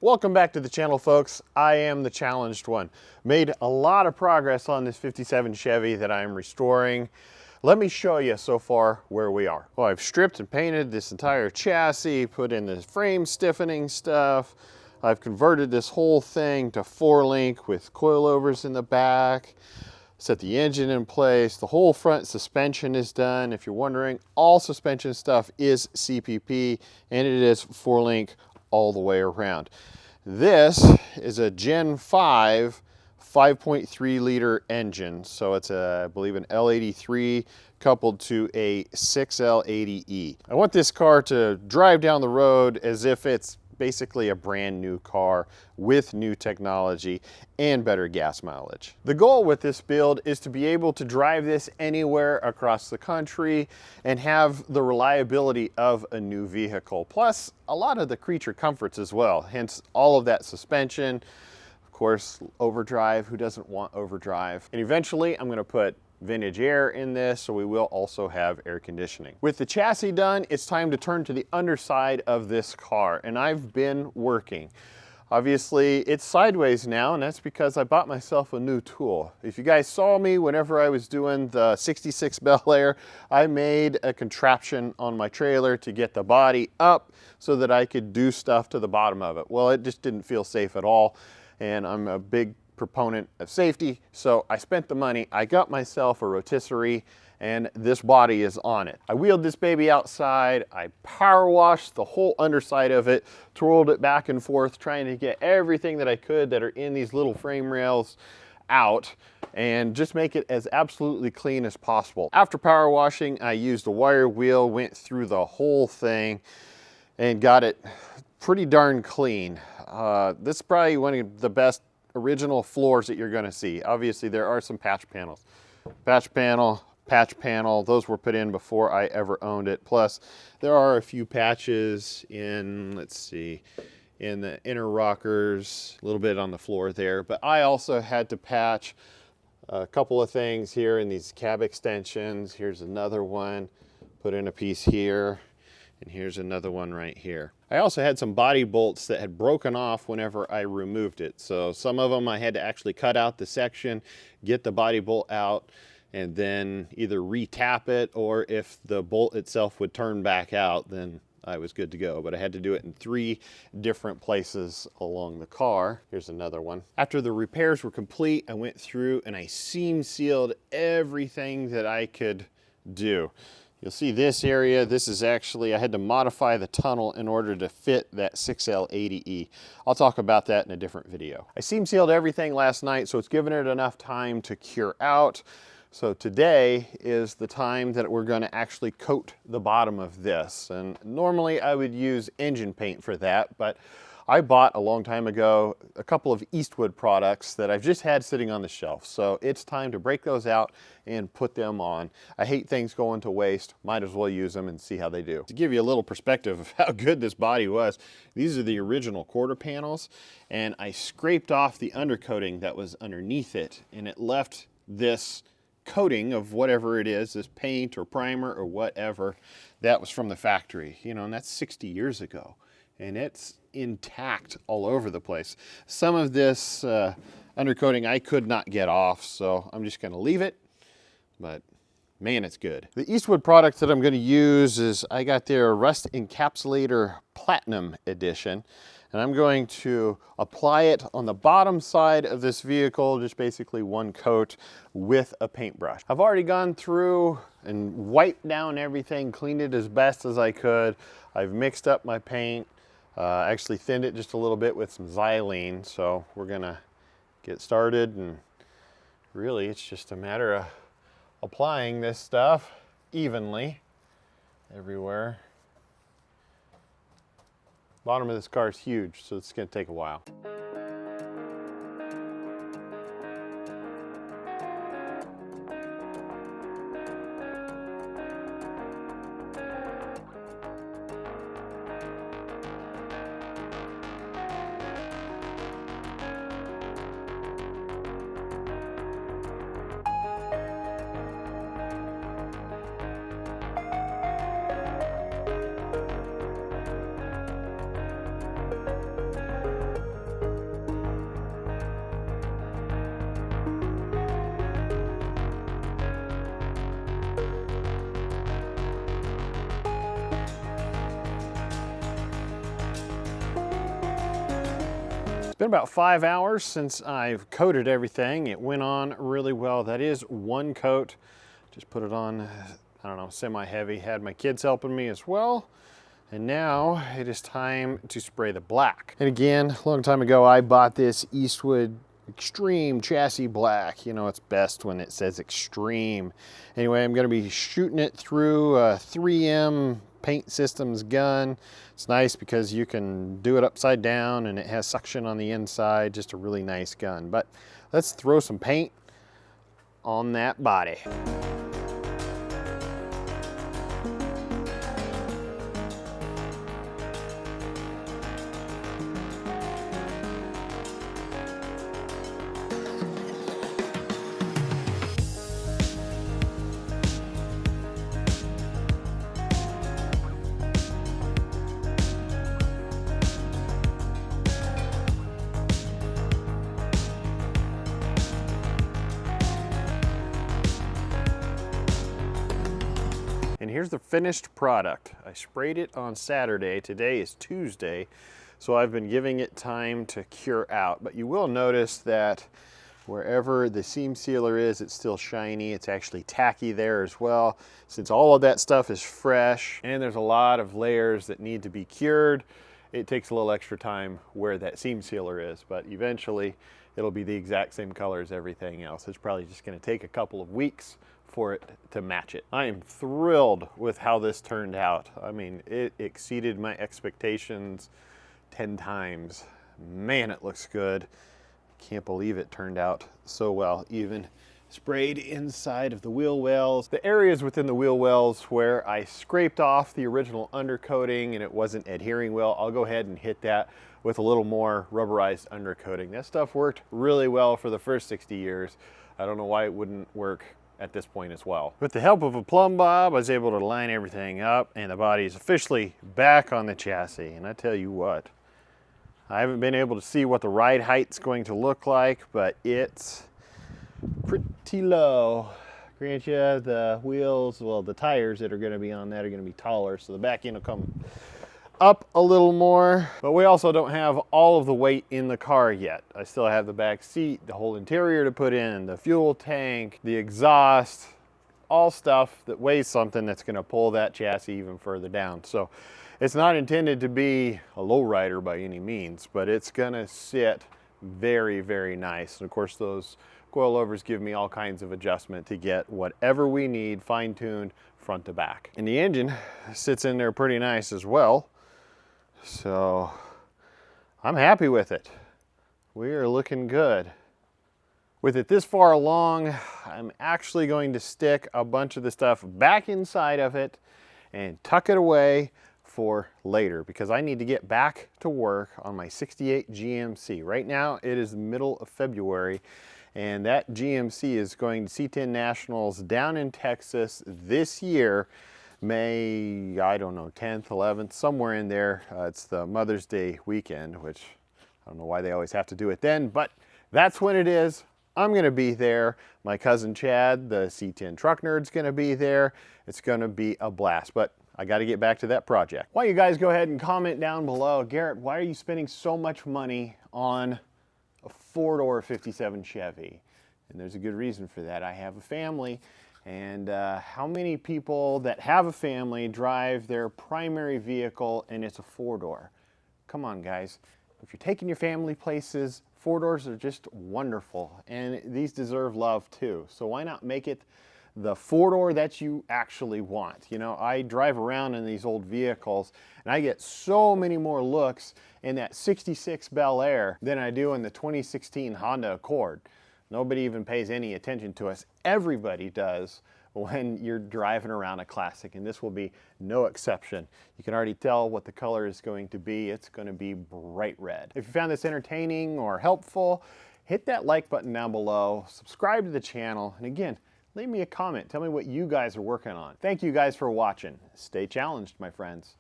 Welcome back to the channel, folks. I am the challenged one. Made a lot of progress on this 57 Chevy that I'm restoring. Let me show you so far where we are. Well, I've stripped and painted this entire chassis, put in the frame stiffening stuff. I've converted this whole thing to 4-link with coilovers in the back. Set the engine in place. The whole front suspension is done. If you're wondering, all suspension stuff is CPP and it is 4-link all the way around. This is a Gen 5 5.3 liter engine. So it's I believe an L83 coupled to a 6L80E. I want this car to drive down the road as if it's basically a brand new car with new technology and better gas mileage. The goal with this build is to be able to drive this anywhere across the country and have the reliability of a new vehicle, plus a lot of the creature comforts as well, hence all of that suspension. Of course, overdrive, who doesn't want overdrive? And eventually I'm going to put vintage air in this, so we will also have air conditioning. With the chassis done, it's time to turn to the underside of this car, and I've been working. Obviously, it's sideways now, and that's because I bought myself a new tool. If you guys saw me whenever I was doing the 66 Bel Air, I made a contraption on my trailer to get the body up so that I could do stuff to the bottom of it. Well, it just didn't feel safe at all, and I'm a big proponent of safety, so I spent the money. I got myself a rotisserie and this body is on it. I wheeled this baby outside, I power washed the whole underside of it, twirled it back and forth, trying to get everything that I could that are in these little frame rails out and just make it as absolutely clean as possible. After power washing, I used a wire wheel, went through the whole thing and got it pretty darn clean. This is probably one of the best original floors that you're going to see. Obviously there are some patch panels. Patch panel, those were put in before I ever owned it. Plus there are a few patches in, let's see, in the inner rockers, a little bit on the floor there. But I also had to patch a couple of things here in these cab extensions. Here's another one, put in a piece here. And here's another one right here. I also had some body bolts that had broken off whenever I removed it. So some of them I had to actually cut out the section, get the body bolt out, and then either re-tap it, or if the bolt itself would turn back out, then I was good to go. But I had to do it in 3 different places along the car. Here's another one. After the repairs were complete, I went through and I seam sealed everything that I could do. You'll see this area, this is actually, I had to modify the tunnel in order to fit that 6L80E. I'll talk about that in a different video. I seam sealed everything last night, so it's given it enough time to cure out. So today is the time that we're going to actually coat the bottom of this. And normally I would use engine paint for that, but I bought a long time ago a couple of Eastwood products that I've just had sitting on the shelf. So it's time to break those out and put them on. I hate things going to waste. Might as well use them and see how they do. To give you a little perspective of how good this body was, these are the original quarter panels, and I scraped off the undercoating that was underneath it, and it left this coating of whatever it is, this paint or primer or whatever, that was from the factory. You know, and that's 60 years ago. And it's intact all over the place. Some of this undercoating I could not get off, so I'm just going to leave it, but man, it's good. The Eastwood product that I'm going to use is, I got their Rust Encapsulator Platinum Edition, and I'm going to apply it on the bottom side of this vehicle, just basically one coat with a paintbrush. I've already gone through and wiped down everything, cleaned it as best as I could. I've mixed up my paint. Actually thinned it just a little bit with some xylene, so we're gonna get started, and really it's just a matter of applying this stuff evenly everywhere. Bottom of this car is huge, so it's gonna take a while. It's been about 5 hours since I've coated everything. It went on really well. That is one coat. Just put it on, I don't know, semi-heavy. Had my kids helping me as well. And now it is time to spray the black. And again, a long time ago, I bought this Eastwood Extreme Chassis Black. You know, it's best when it says Extreme. Anyway, I'm gonna be shooting it through a 3M Paint Systems gun. It's nice because you can do it upside down and it has suction on the inside. Just a really nice gun. But let's throw some paint on that body. And here's the finished product. I sprayed it on Saturday. Today is Tuesday, so I've been giving it time to cure out. But you will notice that wherever the seam sealer is, it's still shiny. It's actually tacky there as well. Since all of that stuff is fresh and there's a lot of layers that need to be cured, it takes a little extra time where that seam sealer is, but eventually it'll be the exact same color as everything else. It's probably just gonna take a couple of weeks for it to match it. I am thrilled with how this turned out. I mean, it exceeded my expectations 10 times. Man, it looks good. Can't believe it turned out so well. Even sprayed inside of the wheel wells. The areas within the wheel wells where I scraped off the original undercoating and it wasn't adhering well, I'll go ahead and hit that with a little more rubberized undercoating. That stuff worked really well for the first 60 years. I don't know why it wouldn't work at this point as well. With the help of a plumb bob, I was able to line everything up and the body is officially back on the chassis. And I tell you what, I haven't been able to see what the ride height's going to look like, but it's pretty low. Grant you, the wheels, well, the tires that are gonna be on that are gonna be taller, so the back end will come up a little more, but we also don't have all of the weight in the car yet. I still have the back seat, the whole interior to put in, the fuel tank, the exhaust, all stuff that weighs something that's gonna pull that chassis even further down. So it's not intended to be a lowrider by any means, but it's gonna sit very, very nice. And of course, those coilovers give me all kinds of adjustment to get whatever we need fine-tuned front to back. And the engine sits in there pretty nice as well. So I'm happy with it. We are looking good. With it this far along, I'm actually going to stick a bunch of the stuff back inside of it and tuck it away for later because I need to get back to work on my 68 GMC. Right now it is the middle of February and that GMC is going to C10 Nationals down in Texas this year. May, I don't know, 10th, 11th, somewhere in there. It's the Mother's Day weekend, which I don't know why they always have to do it then, but that's when it is. I'm gonna be there. My cousin Chad, the C10 truck nerd's gonna be there. It's gonna be a blast, but I gotta get back to that project. Why don't you guys go ahead and comment down below, Garrett, why are you spending so much money on a four-door 57 Chevy? And there's a good reason for that. I have a family. And how many people that have a family drive their primary vehicle and it's a four-door? Come on, guys. If you're taking your family places, four-doors are just wonderful. And these deserve love too. So why not make it the four-door that you actually want? You know, I drive around in these old vehicles and I get so many more looks in that 66 Bel Air than I do in the 2016 Honda Accord. Nobody even pays any attention to us. Everybody does when you're driving around a classic, and this will be no exception. You can already tell what the color is going to be. It's going to be bright red. If you found this entertaining or helpful, hit that like button down below, subscribe to the channel, and again, leave me a comment. Tell me what you guys are working on. Thank you guys for watching. Stay challenged, my friends.